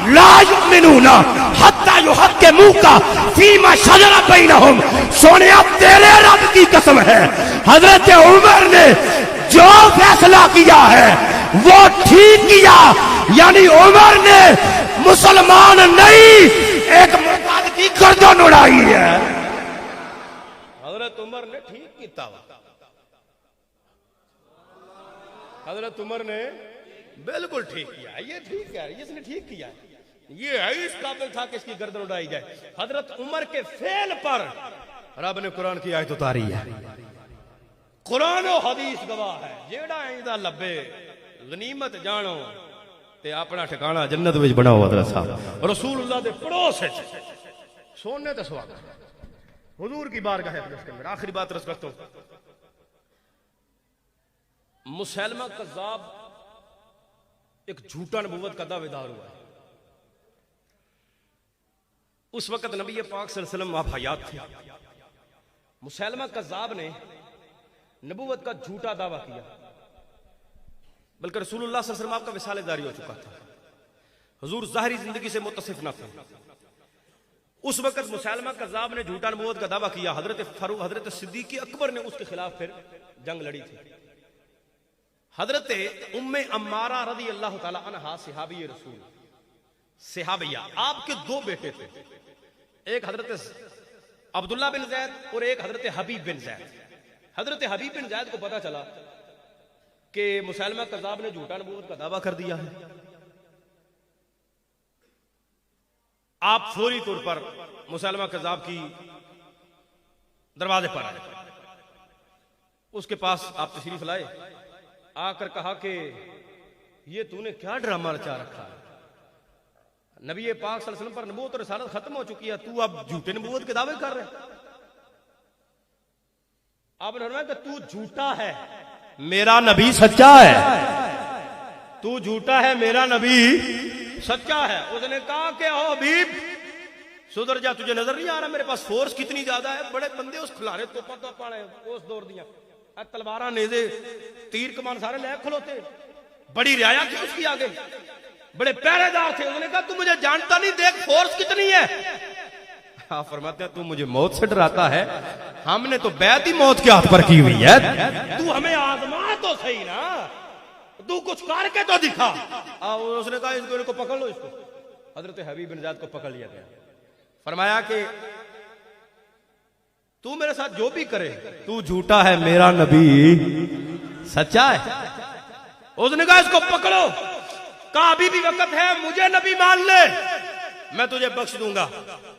لا یؤمنون حتی یحکموک فیما شجر بینہم. سونیا تیرے رب کی قسم ہے, حضرت عمر نے جو فیصلہ کیا ہے وہ ٹھیک کیا. یعنی عمر نے مسلمان نہیں ایک مرتد کی گردن اڑائی ہے. حضرت عمر نے ٹھیک کیتا, حضرت عمر نے بالکل ٹھیک کیا. یہ ٹھیک ہے, اس نے ٹھیک کیا, یہ ہے اس قابل تھا کہ اس کی گردن اڑائی جائے. حضرت عمر کے فعل پر رب نے قرآن کی آیت اتاری ہے. قرآن و حدیث گواہ ہے, جیڑا ایندا لبے غنیمت جانو تے اپنا ٹھکانہ جنت وچ بناؤ. حضرت صاحب رسول اللہ دے پڑوس وچ سونے تے سواگا حضور کی بارگاہ ہے. آخری بات رس کرتا ہوں, مسیلمہ کذاب ایک جھوٹا نبوت کا دعوے دار ہوا ہے. اس وقت نبی پاک صلی اللہ علیہ وسلم آپ حیات تھے. مسیلمہ کذاب نے نبوت کا جھوٹا دعویٰ کیا, بلکہ رسول اللہ صلی اللہ علیہ وسلم آپ کا وصال داری ہو چکا تھا. حضور ظاہری زندگی سے متصف نہ تھے. اس وقت مسیلمہ کذاب نے جھوٹا نبوت کا دعویٰ کیا. حضرت صدیق اکبر نے اس کے خلاف پھر جنگ لڑی تھی. حضرت ام عمارہ رضی اللہ تعالی عنہا صحابی رسول, صحابیہ, آپ کے دو بیٹے تھے, ایک حضرت عبداللہ بن زید اور ایک حضرت حبیب بن زید. حضرت حبیب بن زید کو پتا چلا کہ مسیلمہ کذاب نے جھوٹا نبوت کا دعویٰ کر دیا ہے. آپ فوری طور پر مسیلمہ کذاب کی دروازے پر آئے, اس کے پاس آپ تشریف لائے. آ کر کہا کہ یہ تو نے کیا ڈرامہ رچا رکھا ہے, نبی پاک صلی اللہ علیہ وسلم پر نبوت اور رسالت ختم ہو چکی ہے, تو اب جھوٹے نبوت کے دعوے کر رہے. آپ نے فرمایا کہ تو جھوٹا ہے, میرا نبی سچا ہے. تو جھوٹا ہے, میرا نبی سچا ہے. اس نے کہا کہ او حبیب سدھر جا, تجھے نظر نہیں آ رہا میرے پاس فورس کتنی زیادہ ہے, بڑے بندے اس کھلارے تو پاڑے اس دور دیاں, تلواراں نیزے تیر کمان سارے لے کھلوتے, بڑی رعایا تھی اس کی آگے, بڑے پہرے دار تھے. اس نے کہا تو مجھے جانتا نہیں, دیکھ فورس کتنی ہے. آپ فرماتے ہیں تو مجھے موت سے ڈراتا ہے, ہم نے تو بیعت ہی موت کے ہاتھ پر کی ہوئی ہے, تو ہمیں آزما تو صحیح نا, تو کچھ کر کے تو دکھا. اس نے کہا اس کو پکڑ لو. اس کو حضرت حبیب بن زید کو پکڑ لیا گیا. فرمایا کہ تو میرے ساتھ جو بھی کرے تو جھوٹا ہے, میرا نبی سچا ہے. اس نے کہا اس کو پکڑو. کہا ابھی بھی وقت ہے, مجھے نبی مان لے, میں تجھے بخش دوں گا.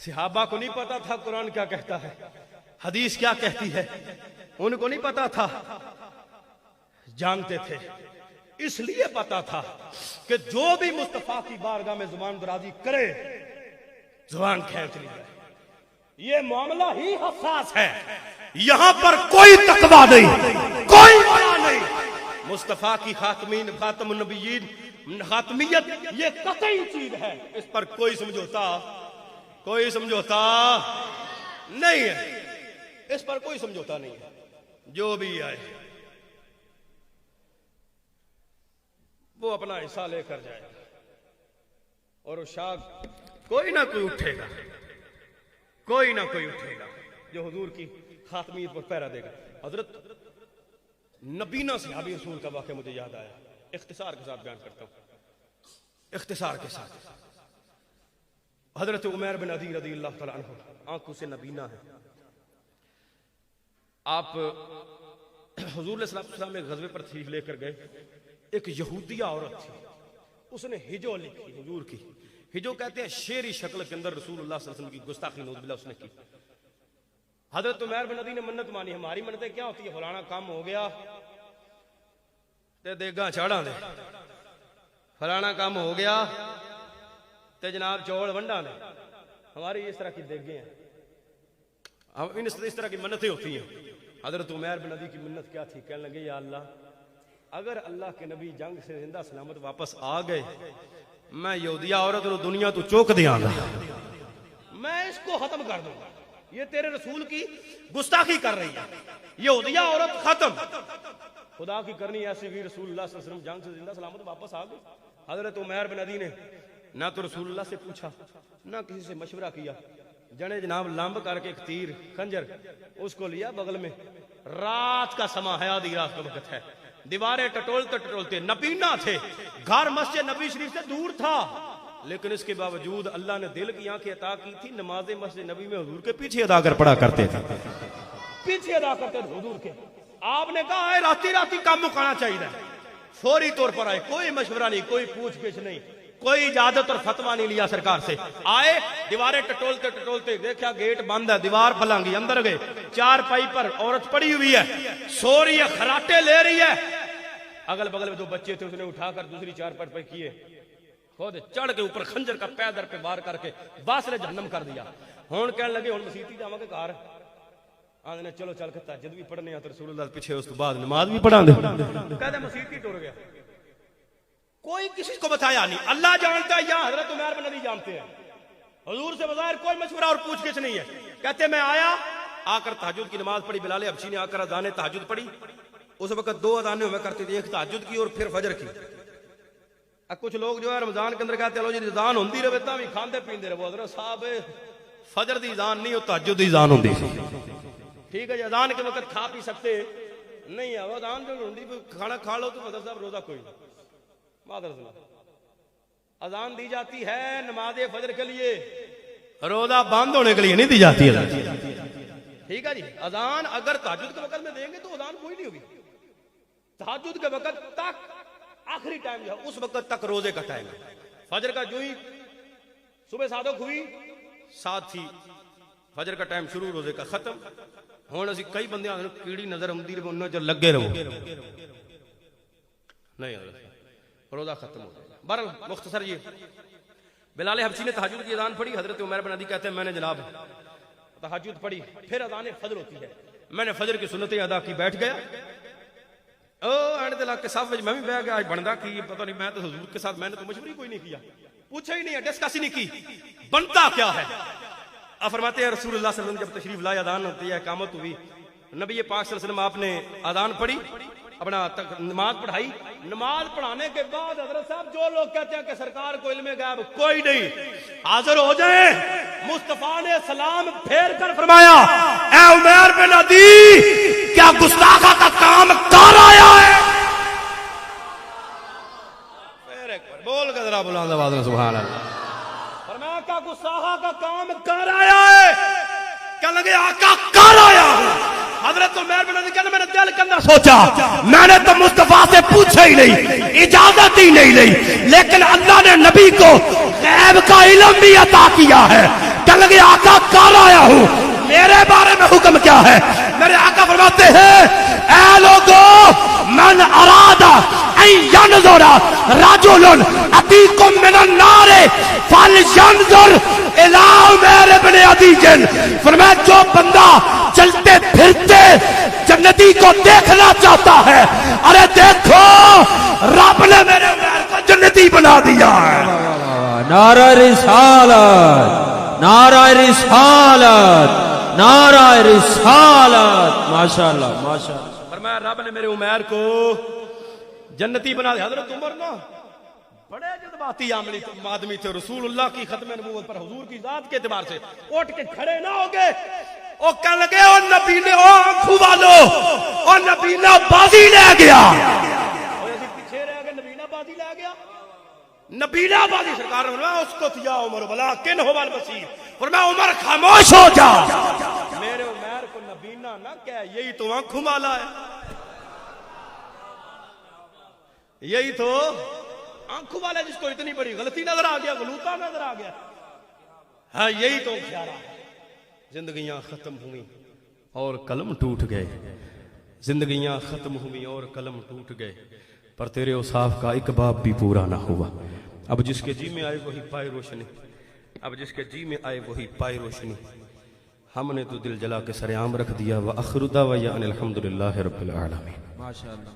صحابہ کو نہیں پتا تھا قرآن کیا کہتا ہے، حدیث کیا کہتی ہے، ان کو نہیں پتا تھا، جانتے تھے، اس لیے پتا تھا کہ جو بھی مصطفیٰ کی بارگاہ میں زبان درازی کرے زبان کھینچ لی جائے. یہ معاملہ ہی حساس ہے، یہاں پر کوئی تقویٰ نہیں، کوئی ولا نہیں. مصطفیٰ کی خاتم النبیین خاتمیت یہ قطعی چیز ہے، اس پر کوئی سمجھوتا نہیں ہے، اس پر کوئی سمجھوتا نہیں ہے. جو بھی آئے وہ اپنا حصہ لے کر جائے گا، اور شاخ کوئی نہ کوئی اٹھے گا، کوئی نہ کوئی اٹھے گا جو حضور کی خاتمیت پر پہرا دے گا. حضرت نبینا صحابی رسول کا واقعہ مجھے یاد آیا، اختصار کے ساتھ بیان کرتا ہوں، اختصار کے ساتھ. حضرت عمیر بن عدی رضی اللہ تعالیٰ عنہ آنکھوں سے نبینا ہے. آپ حضور علیہ السلام ایک غزوے پر تشریف لے کر گئے. ایک یہودیہ عورت تھی، اس نے ہجو لکھی حضور کی. ہجو کہتے ہیں شعری شکل کے اندر رسول اللہ صلی اللہ علیہ وسلم کی گستاخی نعوذ باللہ اس نے کی. حضرت عمیر بن عدی نے منت مانی. ہماری منتیں کیا ہوتی ہے؟ فلانا کام ہو گیا تے دیگاں چاڑاں دے، فلانا کام ہو گیا تے جناب چوڑ ونڈا دے. ہماری اس طرح کی دیگیں ہیں، اس طرح کی منتیں ہوتی ہیں. حضرت عمیر بن عدی کی منت کیا تھی؟ کہنے لگے یا اللہ اگر اللہ کے نبی جنگ سے زندہ سلامت واپس آ گئے، میں یہودیہ عورت اور دنیا تو چوک دیاں گا، میں اس کو ختم کر دوں گا. یہ تیرے رسول کی گستاخی کر رہی ہے، یہودیہ عورت ختم. خدا کی کرنی ایسی بھی رسول اللہ صلی اللہ علیہ وسلم جنگ سے زندہ سلامت واپس آ گئے. حضرت عمیر بن عدی نے نہ تو رسول اللہ سے پوچھا نہ کسی سے مشورہ کیا، جنے جناب لمب کر کے ایک تیر خنجر اس کو لیا بغل میں. رات کا سما ہے، آدھی رات کا وقت ہے، دیواریں ٹٹولتے نبینا تھے، گھر مسجد نبی شریف سے دور تھا، لیکن اس کے باوجود اللہ نے دل کی آنکھیں عطا کی تھی. نماز مسجد نبی میں حضور کے پیچھے ادا کر پڑا کرتے تھے، پیچھے ادا کرتے تھے حضور کے. آپ نے کہا ہے راتی کام مکانا چاہیے، فوری طور پر آئے، کوئی مشورہ نہیں، کوئی پوچھ گچھ نہیں، کوئی اجازت اور فتویٰ نہیں لیا سرکار سے. آئے دیواریں ٹٹولتے دیکھا گیٹ بند ہے، دیوار پھلانگی، اندر گئے. چار پائی پر عورت پڑی ہوئی ہے، سو رہی ہے، خراٹے لے رہی ہے. اگل بغل میں دو بچے تھے، اس نے اٹھا کر دوسری چار پائی پہ کیے، خود چڑھ کے اوپر خنجر کا پیدر پہ وار کر کے باس نے جہنم کر دیا. ہون کہنے لگے ہون مسیتی جاواں گے گھر. آدھے چلو چل کے تہجد بھی پڑھنے ہیں تو رسول اللہ پیچھے اس کے بعد نماز بھی پڑھا دے. کہتے مسیتی ٹر گیا، کوئی کسی کو بتایا نہیں. اللہ جانتا ہے یا حضرت عمیر بن عدی جانتے ہیں. حضور سے بظاہر کوئی مشورہ اور پوچھ گچھ نہیں ہے. کہتے میں آیا، آ کر تہجد کی نماز پڑھی. بلال حبشی نے آ کر اذان تہجد پڑھی. اس وقت دو اذانیں ہمیں کرتی تھی، ایک تہجد کی اور پھر فجر کی. کچھ لوگ جو ہے رمضان کے اندر کہتے ہیں جی اذان ہوندی رہے تاں بھی کھاندے پیندے رہو. حضرت صاحب فجر دی اذان نہیں، وہ تہجد دی اذان ہوندی. ٹھیک ہے جی، اذان کے وقت کھا پی سکتے نہیں ہے، اذان جو ہوندی کھانا کھا لو تو حضرت صاحب روزہ کوئی نہیں. اذان دی جاتی ہے نماز فجر کے لیے، روزہ بند ہونے کے لیے نہیں دی جاتی ہے. ٹھیک ہے جی، اذان اگر تہجد کے وقت میں دیں گے تو اذان کوئی نہیں ہوگی. تہجد کے وقت تک آخری ٹائم جو ہے اس وقت تک روزے کا ٹائم ہے. فجر کا جو ہی صبح صادق ہوئی ساتھ ہی فجر کا ٹائم شروع، روزے کا ختم. ہوں اسی کئی بندے کیڑی نظر آتی رہے انہوں چ لگے رہو نہیں، روزہ ختم ہو گیا. بہرحال مختصر یہ بلال حبشی نے تہجد کی اذان پڑھی. حضرت عمیر بن عدی کہتے ہیں میں نے جناب تہجد پڑھی، پھر اذان فجر ہوتی ہے، میں نے فجر کی سنتیں ادا کی، بیٹھ گیا. کے ساتھ میں بھی بیٹھ گیا. آج بنتا کی پتہ نہیں، میں تو حضور کے ساتھ میں نے تو مشورہ کوئی نہیں کیا، پوچھا ہی نہیں، ڈسکس ہی نہیں کی، بنتا کیا ہے. آپ فرماتے ہیں رسول اللہ صلی اللہ علیہ وسلم جب تشریف لائے، اذان ہوتی ہے، اقامت ہوئی، نبی پاک صلی اللہ علیہ وسلم آپ نے اذان پڑھی، اپنا نماز پڑھائی. نماز پڑھانے کے بعد حضرت صاحب جو لوگ کہتے ہیں کہ سرکار کو علم غیب کوئی نہیں، حاضر ہو جائیں. مصطفیٰ نے سلام پھیر کر فرمایا اے عمیر بن عدی کیا گستاخا کا کام کر آیا ہے؟ پھر ایک بار بول کے ذرا بلند آواز میں سبحان اللہ. فرمایا کیا گستاخا کا کام کر آیا ہے؟ کیا لگے آقا کر آیا ہوں. حضرت عمیر بن عدی کہنے میں نے دل کے اندر سوچا میں نے تو مصطفیٰ سے پوچھا ہی نہیں، اجازت ہی نہیں لی، لیکن اللہ نے نبی کو غیب کا علم بھی عطا کیا ہے. کہنے لگے آقا کال آیا ہوں، میرے بارے میں حکم کیا ہے؟ میرے آقا فرماتے ہیں اے لوگو من ارادہ ان ینظر رجل اتیکم من النار فلینظر الی عمیر بن عدی، فرمایا جو بندہ چلتے پھرتے جنتی کو دیکھنا چاہتا ہے، ارے دیکھو رب نے میرے عمیر کو جنتی بنا دیا ہے۔ نعرہ رسالت، نعرہ رسالت، نعرہ رسالت، ماشاءاللہ ماشاءاللہ۔ فرمایا رب نے میرے عمیر کو جنتی بنا دیا۔ حضرت عمر نا بڑے جذباتی آدمی تھے، رسول اللہ کی ختم نبوت پر حضور کی ذات کے اعتبار سے اٹھ کے کھڑے نہ ہو گئے، او کہنے لگے او نبی نے، او آنکھوں والو، او نبی نے بازی لے گیا، پیچھے رہ گئے، نبی نے بازی لے گیا، نبی نے بازی۔ سرکار نے فرمایا اس کو تیا عمر بلا کن ہو البصیر، فرمایا عمر خاموش ہو جا، میرے عمر کو نبینا نہ کہہ، یہی تو آنکھوں والا ہے، یہی تو آنکھوں والا جس کو اتنی بڑی غلطی نظر آ گیا، غلوطہ نظر آ گیا، ہاں یہی تو خیارہ ہے۔ زندگیاں ختم ہوئیں اور قلم ٹوٹ گئے، زندگیاں ختم ہوئیں اور قلم ٹوٹ گئے، پر تیرے اوصاف کا ایک باب بھی پورا نہ ہوا۔ اب جس کے جی میں آئے وہی پائے روشنی، اب جس کے جی میں آئے وہی پائے روشنی، ہم نے تو دل جلا کے سر عام رکھ دیا۔ وآخر دعوانا ان الحمدللہ رب العالمین۔ ماشاءاللہ۔